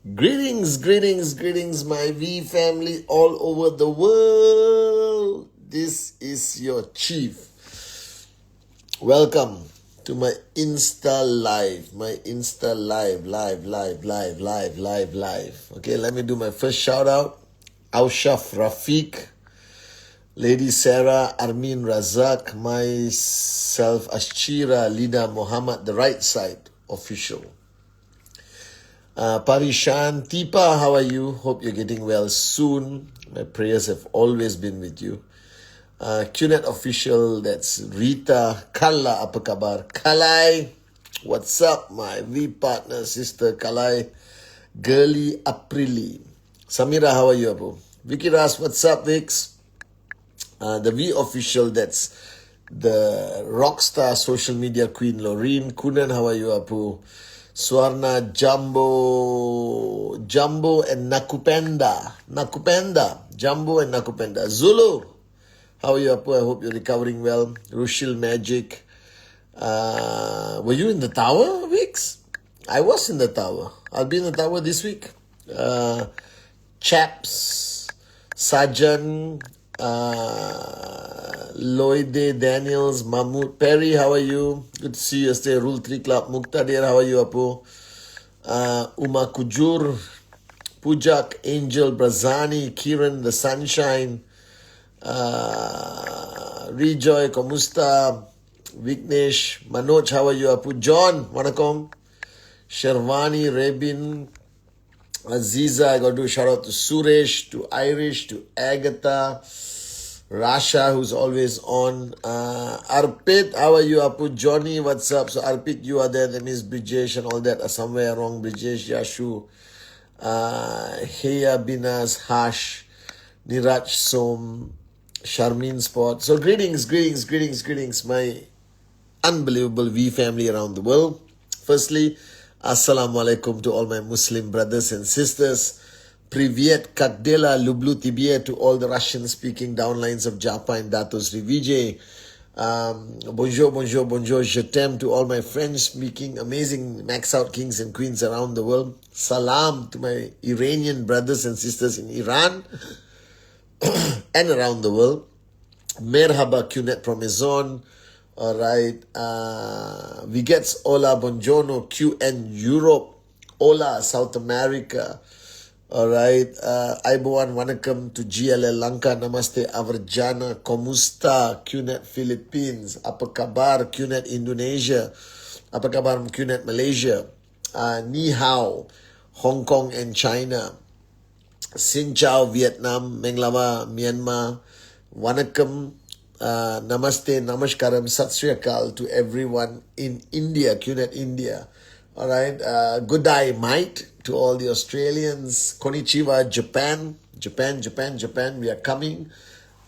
Greetings, my V family all over the world. This is your chief. Welcome to my Insta live. Live. Okay, let me do my first shout out. Aushaf Rafiq, Lady Sarah, Armin Razak, myself, Ashira, Lida Muhammad, the right side official. Parishan, Tipa, how are you? Hope you're getting well soon. My prayers have always been with you. QNet official, that's Rita. Kala, apa kabar? Kalai, what's up, my V partner, sister Kalai. Girly Aprili. Samira, how are you, Abu? Vicky Ras, what's up, Vix? The V official, that's the rockstar social media queen, Loreen. Kunan, how are you, Abu? Swarna, Jumbo and Nakupenda. Jumbo and Nakupenda. Zulu, how are you, Apu? I hope you're recovering well. Rushil Magic. Were you in the tower, Vix? I was in the tower. I'll be in the tower this week. Chaps, Sajan, Lloyde, Daniels, Mahmood, Perry, how are you? Good to see you yesterday. Rule 3 Club. Muqtadir, how are you, Apu? Uma Kujur, Pujak, Angel, Brazani, Kiran, The Sunshine, Rejoy, Komusta, Vignesh, Manoj, how are you, Apu? John, Wanakom, Shervani, Rebin, Aziza, I got to do a shout out to Suresh, to Irish, to Agatha, Rasha, who's always on. Arpit, how are you, Apu? Johnny, what's up? So Arpit, you are there. That means Brijesh and all that are somewhere wrong. Brijesh, Yashu, Heya, Binas, Hash, Niraj, Som, Sharmin Spot. So greetings, my unbelievable V family around the world. Firstly, Assalamu alaikum to all my Muslim brothers and sisters. Privyet, Kakdela, Lublu Tibie to all the Russian-speaking downlines of Japa and Datos Rivije. Bonjour, je t'aime to all my French-speaking amazing max-out kings and queens around the world. Salam to my Iranian brothers and sisters in Iran and around the world. Merhaba, QNet Promezon. All right. Vigets, hola, buongiorno, QN Europe. Hola, South America. All right. Aibuan, wanakam to GLL Lanka. Namaste, Avarjana. Komusta, QNet Philippines. Apa kabar, QNet Indonesia. Apa kabar, QNet Malaysia. Ni hao, Hong Kong and China. Xin chào, Vietnam. Menglama, Myanmar. Wanakam. Namaste, Namaskaram, Sat Sri Akal to everyone in India, QNet India. All right. Good day, mate, to all the Australians. Konnichiwa, Japan. We are coming.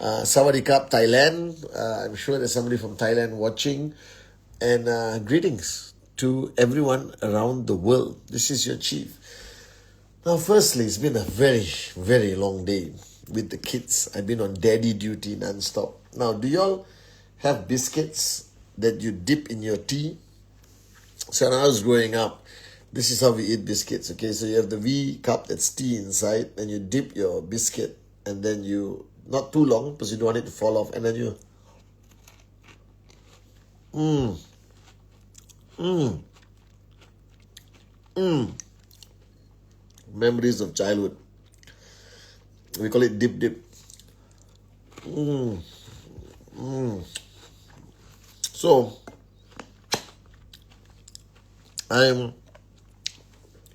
Sawadee-kap, Thailand. I'm sure there's somebody from Thailand watching. And greetings to everyone around the world. This is your chief. Now, firstly, it's been a very, very long day with the kids. I've been on daddy duty non-stop. Now, do y'all have biscuits that you dip in your tea? So when I was growing up, this is how we eat biscuits, okay? So you have the V cup that's tea inside, and you dip your biscuit, and then you, not too long, because you don't want it to fall off, and then you, memories of childhood. We call it dip. So,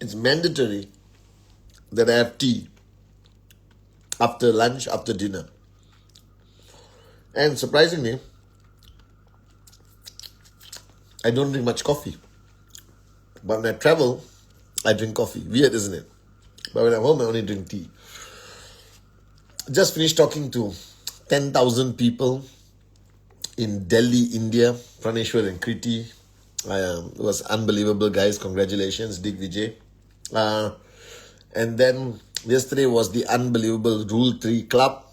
it's mandatory that I have tea after lunch, after dinner. And surprisingly, I don't drink much coffee. But when I travel, I drink coffee. Weird, isn't it? But when I'm home, I only drink tea. Just finished talking to 10,000 people in Delhi, India, Praneshwar and Kriti. It was unbelievable, guys. Congratulations, Dig Vijay. And then yesterday was the unbelievable Rule 3 Club,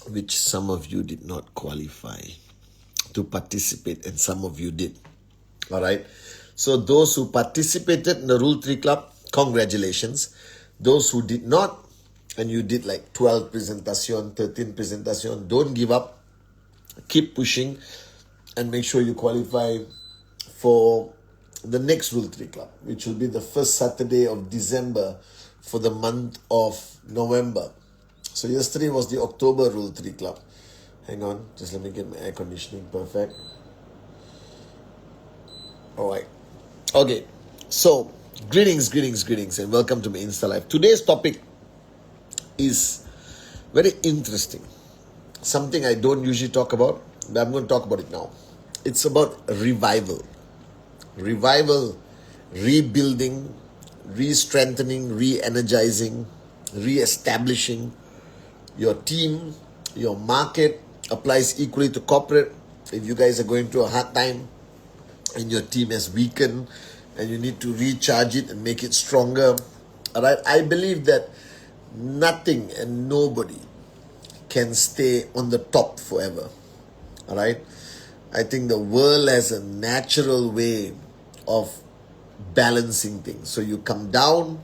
which some of you did not qualify to participate, and some of you did. All right. So those who participated in the Rule 3 Club, Congratulations. Those who did not, and you did like 12 presentation, 13 presentation, don't give up. Keep pushing and make sure you qualify for the next Rule 3 Club, which will be the first Saturday of December for the month of November. So yesterday was the October Rule 3 Club. Hang on, just let me get my air conditioning perfect. Alright. Okay. So, greetings, and welcome to my Insta Live. Today's topic is very interesting. Something I don't usually talk about, but I'm going to talk about it now. It's about revival. Revival, rebuilding, re-strengthening, re-energizing, re-establishing your team, your market. Applies equally to corporate. If you guys are going through a hard time and your team has weakened and you need to recharge it and make it stronger. Alright, I believe that nothing and nobody can stay on the top forever. Alright, I think the world has a natural way of balancing things. So you come down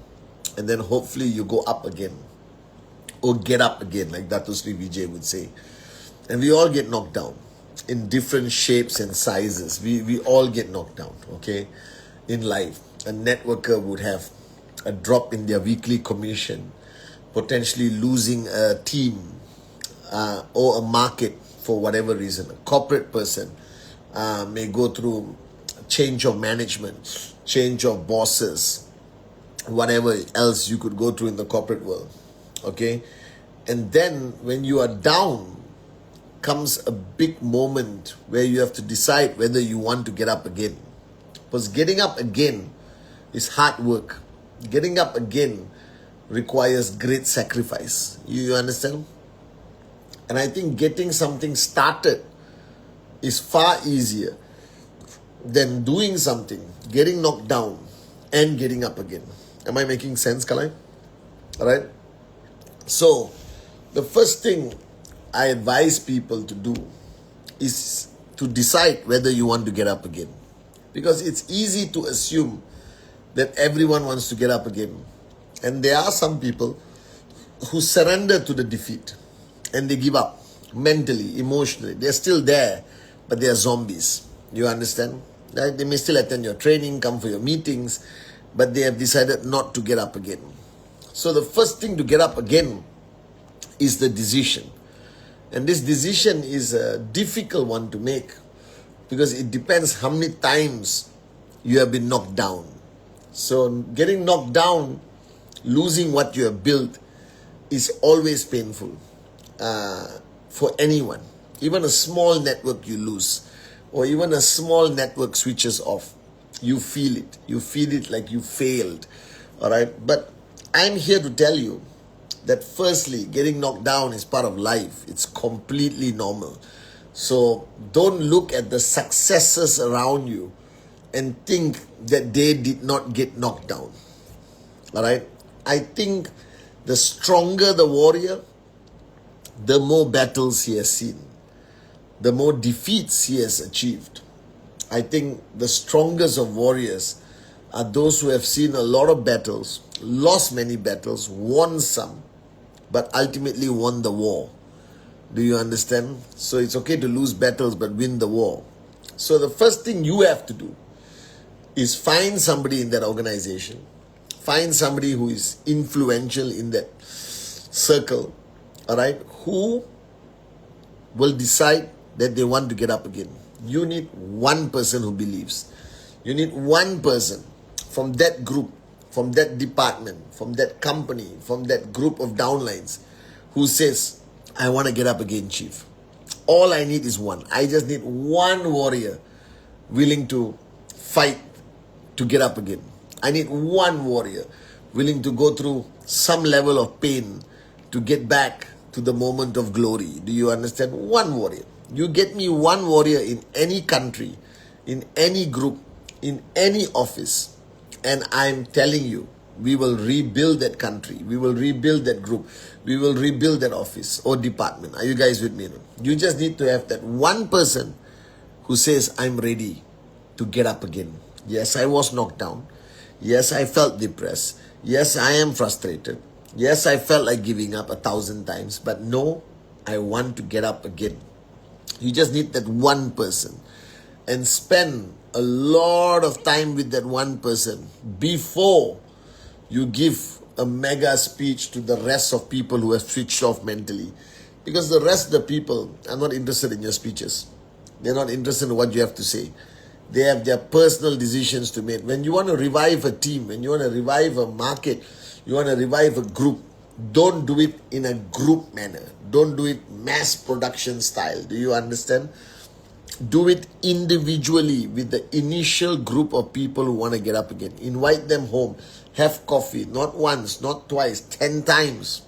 and then hopefully you go up again or get up again, like Dato Sri Vijay would say. And we all get knocked down in different shapes and sizes. We all get knocked down, okay, in life. A networker would have a drop in their weekly commission, potentially losing a team or a market for whatever reason. A corporate person may go through change of management, change of bosses, whatever else you could go through in the corporate world, okay? And then when you are down, comes a big moment where you have to decide whether you want to get up again. Because getting up again is hard work. Getting up again requires great sacrifice. You understand? And I think getting something started is far easier than doing something, getting knocked down and getting up again. Am I making sense, Kalai? Alright? So, the first thing I advise people to do is to decide whether you want to get up again. Because it's easy to assume that everyone wants to get up again. And there are some people who surrender to the defeat and they give up mentally, emotionally. They're still there, but they are zombies. You understand? Right? They may still attend your training, come for your meetings, but they have decided not to get up again. So the first thing to get up again is the decision. And this decision is a difficult one to make because it depends how many times you have been knocked down. So getting knocked down, losing what you have built is always painful for anyone. Even a small network you lose or even a small network switches off. You feel it. You feel it like you failed. Alright? But I'm here to tell you that firstly, getting knocked down is part of life. It's completely normal. So don't look at the successes around you and think that they did not get knocked down. Alright? I think the stronger the warrior, the more battles he has seen, the more defeats he has achieved. I think the strongest of warriors are those who have seen a lot of battles, lost many battles, won some, but ultimately won the war. Do you understand? So it's okay to lose battles but win the war. So the first thing you have to do is find somebody in that organization, find somebody who is influential in that circle, alright, who will decide that they want to get up again. You need one person who believes. You need one person from that group, from that department, from that company, from that group of downlines who says, I want to get up again, Chief. All I need is one. I just need one warrior willing to fight to get up again. I need one warrior willing to go through some level of pain to get back to the moment of glory. Do you understand? One warrior. You get me one warrior in any country, in any group, in any office, and I'm telling you, we will rebuild that country. We will rebuild that group. We will rebuild that office or department. Are you guys with me? You just need to have that one person who says, I'm ready to get up again. Yes, I was knocked down. Yes, I felt depressed. Yes, I am frustrated. Yes, I felt like giving up 1,000 times. But no, I want to get up again. You just need that one person and spend a lot of time with that one person before you give a mega speech to the rest of people who have switched off mentally. Because the rest of the people are not interested in your speeches. They're not interested in what you have to say. They have their personal decisions to make. When you want to revive a team, when you want to revive a market, you want to revive a group, don't do it in a group manner. Don't do it mass production style. Do you understand? Do it individually with the initial group of people who want to get up again. Invite them home. Have coffee, not once, not twice, 10 times.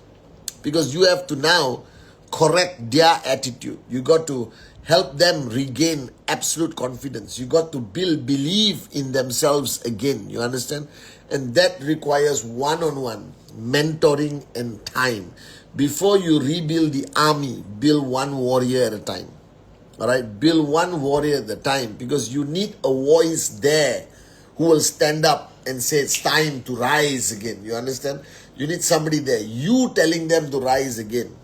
Because you have to now correct their attitude. You got to help them regain absolute confidence. You got to build belief in themselves again. You understand? And that requires one-on-one mentoring and time. Before you rebuild the army, build one warrior at a time. All right, build one warrior at a time, because you need a voice there who will stand up and say it's time to rise again. You understand? You need somebody there. You telling them to rise again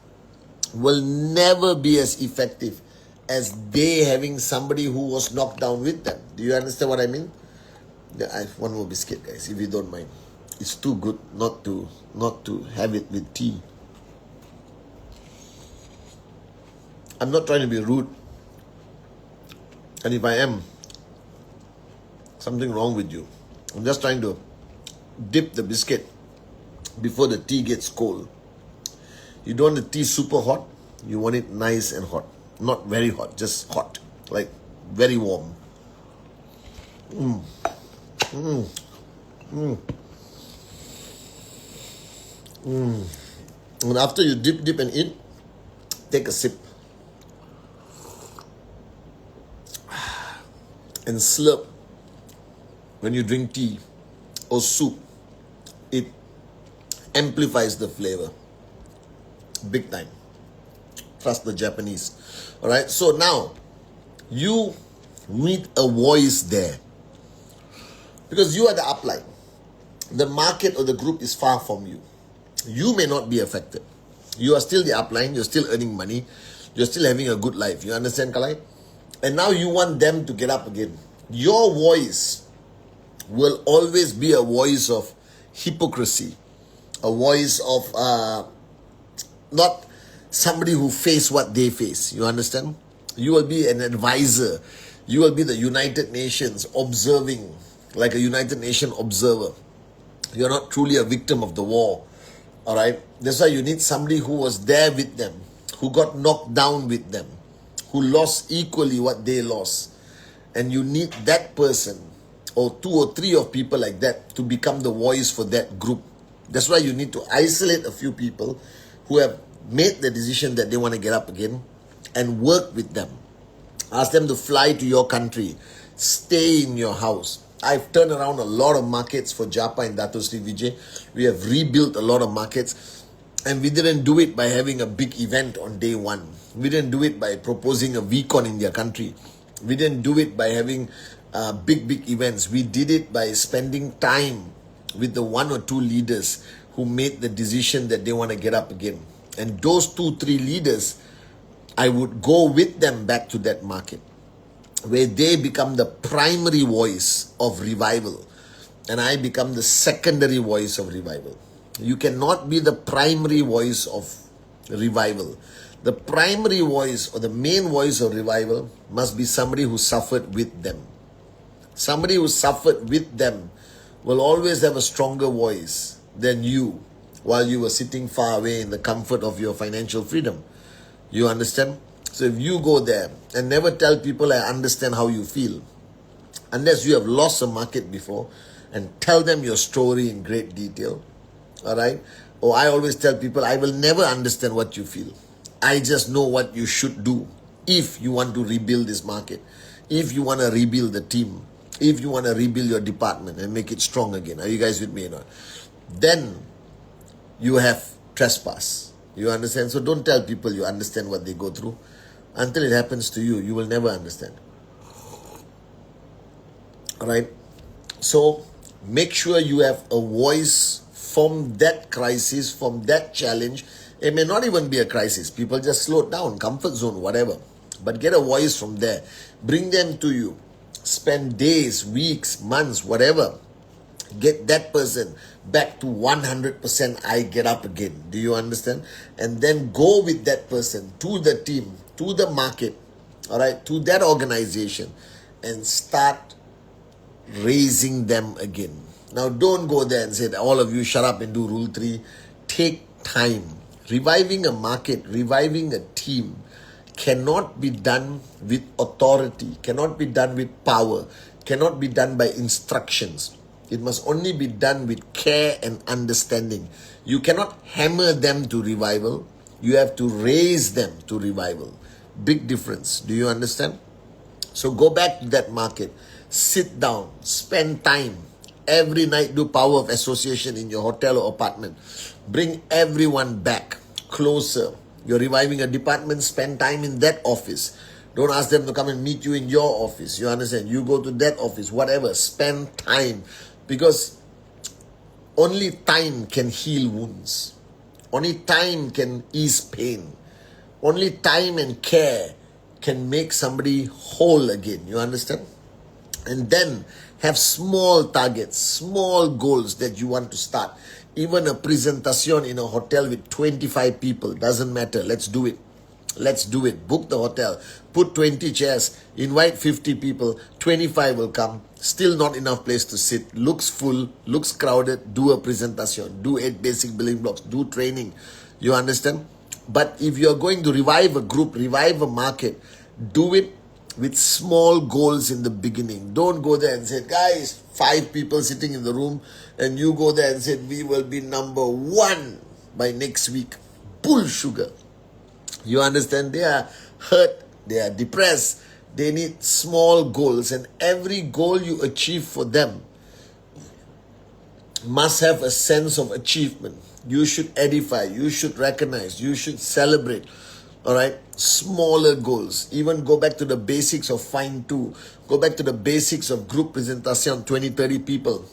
will never be as effective as they having somebody who was knocked down with them. Do you understand what I mean? I have one more biscuit, guys, if you don't mind. It's too good not to have it with tea. I'm not trying to be rude. And if I am, something wrong with you. I'm just trying to dip the biscuit before the tea gets cold. You don't want the tea super hot. You want it nice and hot. Not very hot, just hot. Like very warm. And after you dip and eat, take a sip. And slurp when you drink tea or soup. It amplifies the flavor big time. Trust the Japanese. All right, so now you need a voice there, because you are the upline. The market or the group is far from you. You may not be affected. You are still the upline. You're still earning money. You're still having a good life. You understand, Kalai? And now you want them to get up again. Your voice will always be a voice of hypocrisy, a voice of not somebody who face what they face. You understand? You will be an advisor. You will be the United Nations observing, like a United Nation observer. You're not truly a victim of the war. All right? That's why you need somebody who was there with them, who got knocked down with them, who lost equally what they lost. And you need that person, or 2 or 3 of people like that, to become the voice for that group. That's why you need to isolate a few people who have made the decision that they want to get up again, and work with them. Ask them to fly to your country. Stay in your house. I've turned around a lot of markets for Japa and Dato Sri Vijay. We have rebuilt a lot of markets. And we didn't do it by having a big event on day one. We didn't do it by proposing a VCon in their country. We didn't do it by having big events. We did it by spending time with the 1 or 2 leaders who made the decision that they want to get up again. And those 2, 3 leaders, I would go with them back to that market, where they become the primary voice of revival and I become the secondary voice of revival. You cannot be the primary voice of revival. The primary voice or the main voice of revival must be somebody who suffered with them. Somebody who suffered with them will always have a stronger voice than you while you were sitting far away in the comfort of your financial freedom. You understand? So if you go there and never tell people I understand how you feel, unless you have lost a market before, and tell them your story in great detail, all right? Or I always tell people, I will never understand what you feel. I just know what you should do if you want to rebuild this market, if you want to rebuild the team, if you want to rebuild your department and make it strong again. Are you guys with me or not? Then you have trespass. You understand? So don't tell people you understand what they go through. Until it happens to you, you will never understand. All right? So Make sure you have a voice from that crisis, from that challenge. It may not even be a crisis. People just slow down, comfort zone, whatever. But get a voice from there. Bring them to you. Spend days, weeks, months, whatever. Get that person back to 100%. I get up again. Do you understand? And then go with that person to the team, to the market, all right, to that organization, and start raising them again. Now, don't go there and say, all of you shut up and do rule 3. Take time. Reviving a market, reviving a team cannot be done with authority, cannot be done with power, cannot be done by instructions. It must only be done with care and understanding. You cannot hammer them to revival. You have to raise them to revival. Big difference. Do you understand? So go back to that market. Sit down. Spend time. Every night do power of association in your hotel or apartment. Bring everyone back closer. You're reviving a department, spend time in that office. Don't ask them to come and meet you in your office. You understand? You go to that office, whatever. Spend time. Because only time can heal wounds. Only time can ease pain. Only time and care can make somebody whole again. You understand? And then have small targets, small goals that you want to start. Even a presentation in a hotel with 25 people, doesn't matter. Let's do it. Let's do it. Book the hotel. Put 20 chairs. Invite 50 people. 25 will come. Still not enough place to sit. Looks full. Looks crowded. Do a presentation. Do 8 basic building blocks. Do training. You understand? But if you're going to revive a group, revive a market, do it with small goals in the beginning. Don't go there and say, guys, 5 people sitting in the room, and you go there and say, we will be number 1 by next week. Bull sugar. You understand? They are hurt. They are depressed. They need small goals, and every goal you achieve for them must have a sense of achievement. You should edify. You should recognize. You should celebrate. All right, smaller goals. Even go back to the basics of Find 2. Go back to the basics of group presentation, 20, 30 people.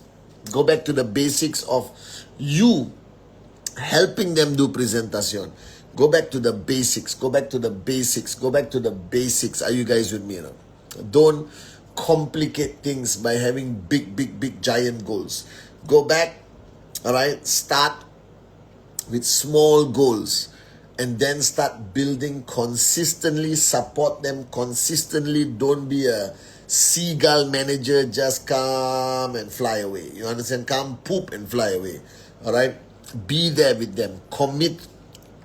Go back to the basics of you helping them do presentation. Go back to the basics. Go back to the basics. Go back to the basics. Are you guys with me? You know? Don't complicate things by having big, giant goals. Go back, all right? Start with small goals. And then start building consistently, support them consistently. Don't be a seagull manager, just come and fly away. You understand? Come, poop and fly away. All right? Be there with them. Commit,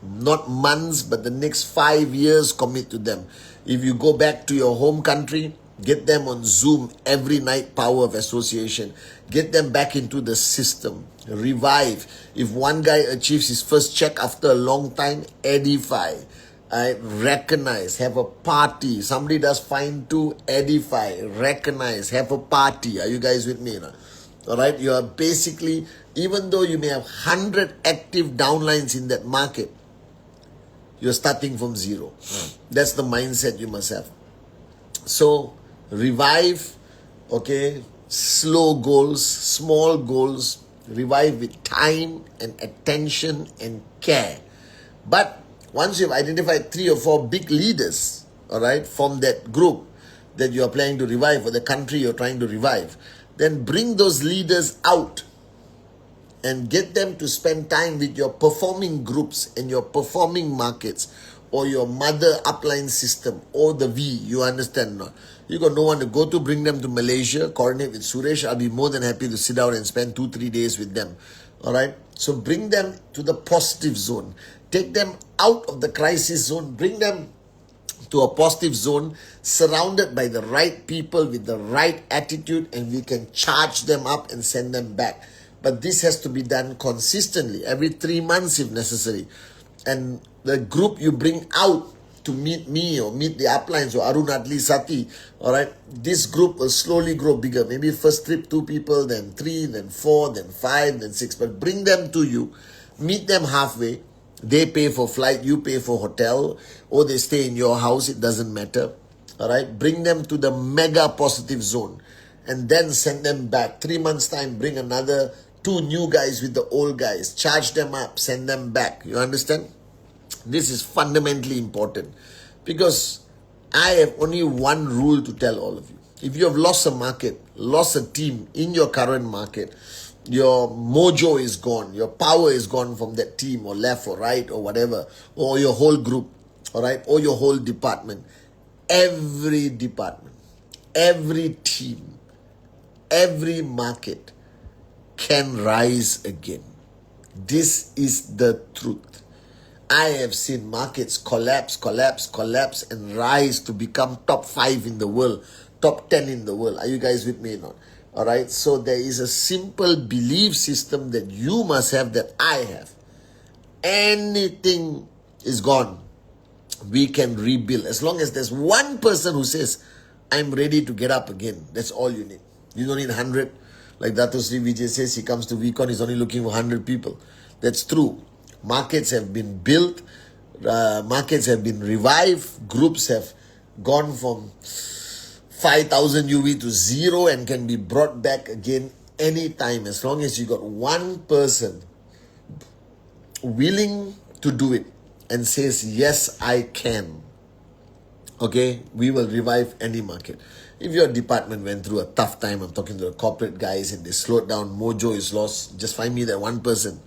not months, but the next 5 years, commit to them. If you go back to your home country, get them on Zoom every night, power of association. Get them back into the system. Revive. If one guy achieves his first check after a long time, edify. Recognize. Have a party. Somebody does Find 2, edify. Recognize. Have a party. Are you guys with me? Alright? You are basically, even though you may have 100 active downlines in that market, you're starting from zero. That's the mindset you must have. So, revive, okay, slow goals, small goals, revive with time and attention and care. But once you've identified 3 or 4 big leaders, all right, from that group that you are planning to revive, or the country you're trying to revive, then bring those leaders out and get them to spend time with your performing groups and your performing markets, or your mother upline system, or the V. You understand not? You got no one to go to. Bring them to Malaysia, coordinate with Suresh. I'll be more than happy to sit down and spend 2-3 days with them. All right. So bring them to the positive zone. Take them out of the crisis zone. Bring them to a positive zone, surrounded by the right people with the right attitude, and we can charge them up and send them back. But this has to be done consistently, every 3 months if necessary. And the group you bring out to meet me or meet the uplines or Arun Adli Sati, all right, this group will slowly grow bigger. Maybe first trip 2 people, then 3, then 4, then 5, then 6. But bring them to you, meet them halfway. They pay for flight, you pay for hotel, or they stay in your house, it doesn't matter. All right, bring them to the mega positive zone. and then send them back. 3 months time, bring another 2 new guys with the old guys, charge them up, send them back. You understand? This is fundamentally important, because I have only one rule to tell all of you. If you have lost a market, lost a team in your current market, your mojo is gone, your power is gone from that team, or left or right or whatever, or your whole group, all right, or your whole department. Every department, every team, every market can rise again. This is the truth. I have seen markets collapse, and rise to become top 5 in the world, top 10 in the world. Are you guys with me or not? All right. So there is a simple belief system that you must have, that I have. Anything is gone, we can rebuild. As long as there's one person who says, I'm ready to get up again, that's all you need. You don't need 100. Like Dato Sri Vijay says, he comes to VCon, he's only looking for 100 people. That's true. Markets have been built, markets have been revived, groups have gone from 5,000 UV to 0 and can be brought back again anytime, as long as you got one person willing to do it and says, yes, I can. Okay, we will revive any market. If your department went through a tough time, I'm talking to the corporate guys, and they slowed down, mojo is lost, just find me that one person,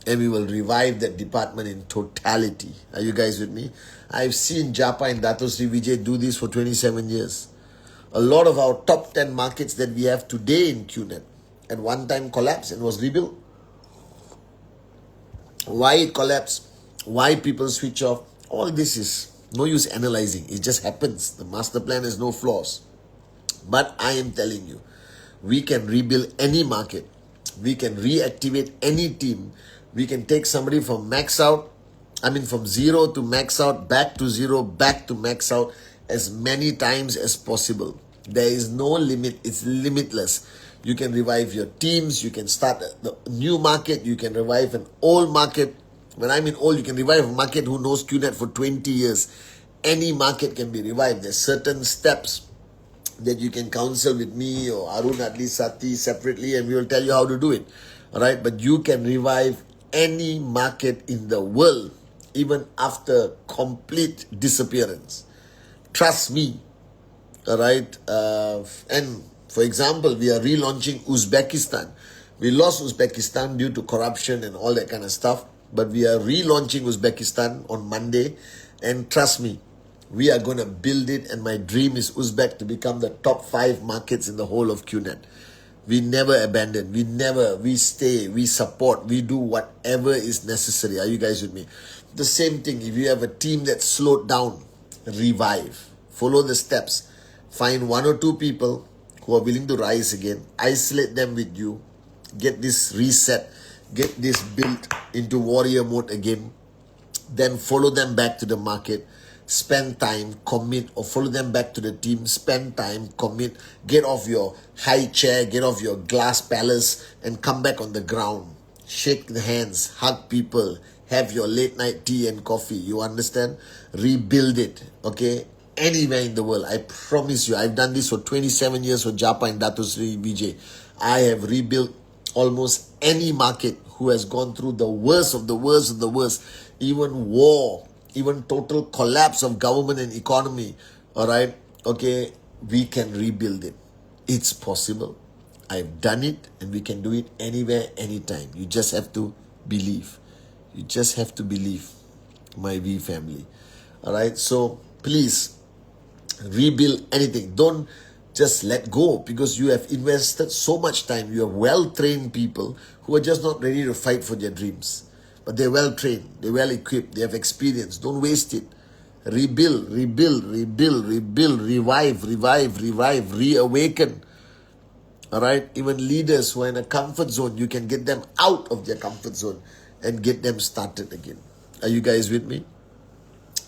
and we will revive that department in totality. Are you guys with me? I've seen Japa and Dato Sri Vijay do this for 27 years. A lot of our top 10 markets that we have today in QNet at one time collapsed and was rebuilt. Why it collapsed? Why people switch off? All this is no use analyzing. It just happens. The master plan has no flaws. But I am telling you, we can rebuild any market. We can reactivate any team. We can take somebody from from 0 to max out, back to 0, back to max out as many times as possible. There is no limit. It's limitless. You can revive your teams. You can start the new market. You can revive an old market. When I mean old, you can revive a market who knows QNet for 20 years. Any market can be revived. There's certain steps that you can counsel with me or Arun Adli Sati separately, and we will tell you how to do it. All right, but you can revive any market in the world, even after complete disappearance. Trust me. All right, and for example, we are relaunching Uzbekistan. We lost Uzbekistan due to corruption and all that kind of stuff, but we are relaunching Uzbekistan on Monday, and trust me, we are going to build it, and my dream is Uzbek to become the top 5 markets in the whole of QNet. We never abandon, we stay, we support, we do whatever is necessary. Are you guys with me? The same thing, if you have a team that's slowed down, revive. Follow the steps. Find 1 or 2 people who are willing to rise again. Isolate them with you. Get this reset. Get this built into warrior mode again. Then follow them back to the market. Spend time, commit, or follow them back to the team. Spend time, commit. Get off your high chair. Get off your glass palace and come back on the ground. Shake the hands. Hug people. Have your late night tea and coffee. You understand? Rebuild it. Okay? Anywhere in the world. I promise you. I've done this for 27 years for Japa and Dato Sri Vijay. I have rebuilt almost any market who has gone through the worst of the worst of the worst. Even war. Even total collapse of government and economy. Alright? Okay? We can rebuild it. It's possible. I've done it, and we can do it anywhere, anytime. You just have to believe. You just have to believe, my V family. Alright? So, please, rebuild anything. Don't just let go, because you have invested so much time. You have well-trained people who are just not ready to fight for their dreams. But they're well-trained, they're well-equipped, they have experience. Don't waste it. Rebuild, revive, reawaken. Alright? Even leaders who are in a comfort zone, you can get them out of their comfort zone and get them started again. Are you guys with me?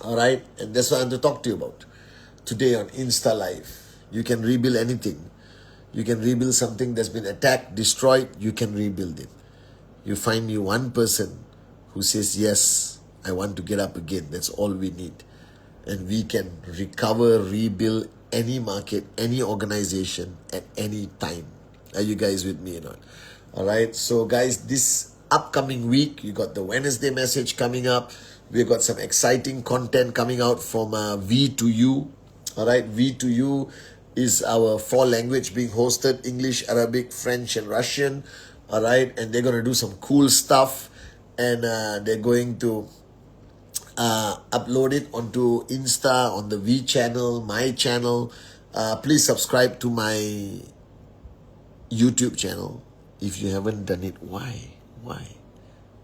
Alright? And that's what I want to talk to you about today on Insta Live. You can rebuild anything. You can rebuild something that's been attacked, destroyed. You can rebuild it. You find me one person who says, yes, I want to get up again. That's all we need. And we can recover, rebuild any market, any organization at any time. Are you guys with me or not? All right. So guys, this upcoming week, you got the Wednesday message coming up. We've got some exciting content coming out from V to U. All right. V to U is our 4 language being hosted: English, Arabic, French, and Russian. All right. And they're going to do some cool stuff. And they're going to upload it onto Insta, on the V channel, my channel. Please subscribe to my YouTube channel. If you haven't done it, why?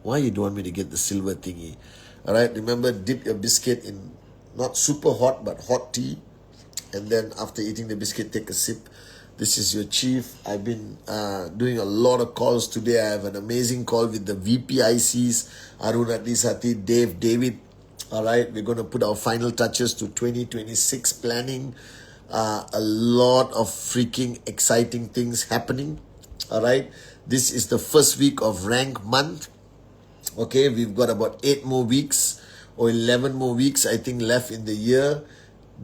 Why you don't want me to get the silver thingy? All right, remember, dip your biscuit in not super hot, but hot tea. And then after eating the biscuit, take a sip. This is your chief. I've been doing a lot of calls today. I have an amazing call with the VPICs, Arun Adlisati, Dave, David. All right, we're going to put our final touches to 2026 planning. A lot of freaking exciting things happening. All right, this is the first week of rank month. Okay, we've got about 8 more weeks or 11 more weeks, I think, left in the year.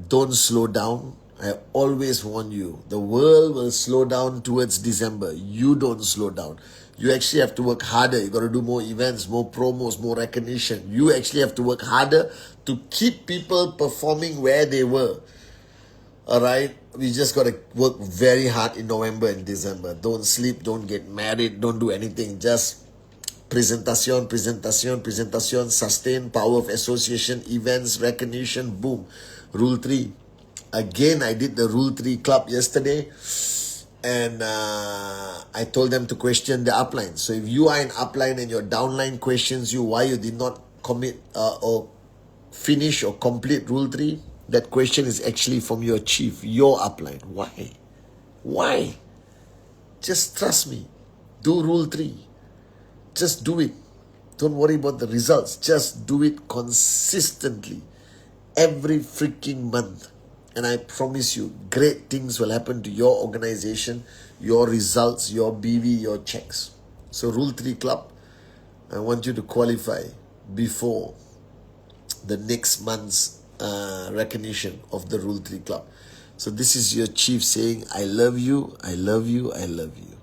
Don't slow down. I always warn you, the world will slow down towards December. You don't slow down. You actually have to work harder. You got to do more events, more promos, more recognition. You actually have to work harder to keep people performing where they were. All right, we just got to work very hard in November and December. Don't sleep, don't get married, don't do anything. Just presentation, sustain, power of association, events, recognition, boom. Rule 3. Again, I did the Rule 3 club yesterday, and I told them to question the upline. So if you are in upline and your downline questions you why you did not commit or finish or complete Rule 3, that question is actually from your chief, your upline. Why? Just trust me. Do Rule 3. Just do it. Don't worry about the results. Just do it consistently. Every freaking month. And I promise you, great things will happen to your organization, your results, your BV, your checks. So Rule 3 Club, I want you to qualify before the next month's recognition of the Rule 3 Club. So this is your chief saying, I love you, I love you, I love you.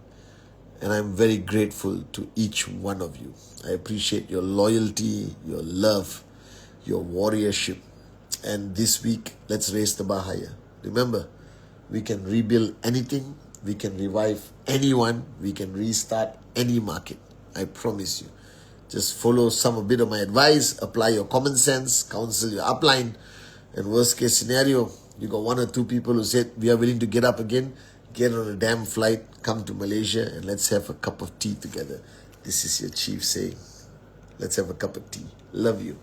And I'm very grateful to each one of you. I appreciate your loyalty, your love, your warriorship. And this week, let's raise the bar higher. Remember, we can rebuild anything, we can revive anyone, we can restart any market. I promise you. Just follow a bit of my advice, apply your common sense, counsel your upline, and worst case scenario, you got 1 or 2 people who said, we are willing to get up again, get on a damn flight, come to Malaysia, and let's have a cup of tea together. This is your chief saying, let's have a cup of tea. Love you.